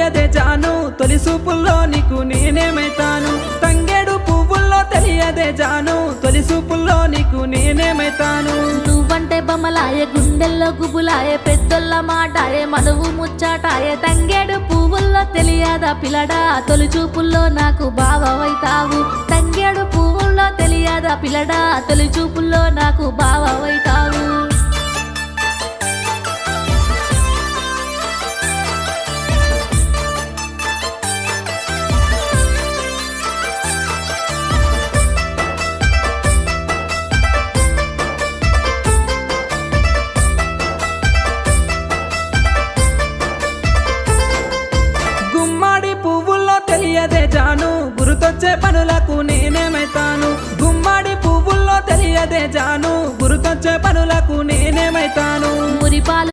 తెలియదే జాను తొలి చూపుల్లో నీకు నేనేమైతాను తంగేడు పువ్వుల్లో తెలియదే జాను తొలి చూపుల్లో నీకు నేనేమైతాను నువ్వంటే బొమ్మలాయే గుండెల్లో గుబులాయే పెద్దోళ్ళ మాటాయే మనువు ముచ్చాటాయే తంగేడు పువ్వుల్లో తెలియదా పిల్లడా తొలి చూపుల్లో నాకు బావవైతావు తంగేడు పువ్వుల్లో తెలియదా పిల్లడా తొలి చూపుల్లో నాకు బావవైతావు తెలియదే జాను గురుతొచ్చే పనులకు నేనేమైతాను గుమ్మడి పువ్వుల్లో తెలియదే జాను గురుతొచ్చే పనులకు నేనేమైతాను మురిపాలు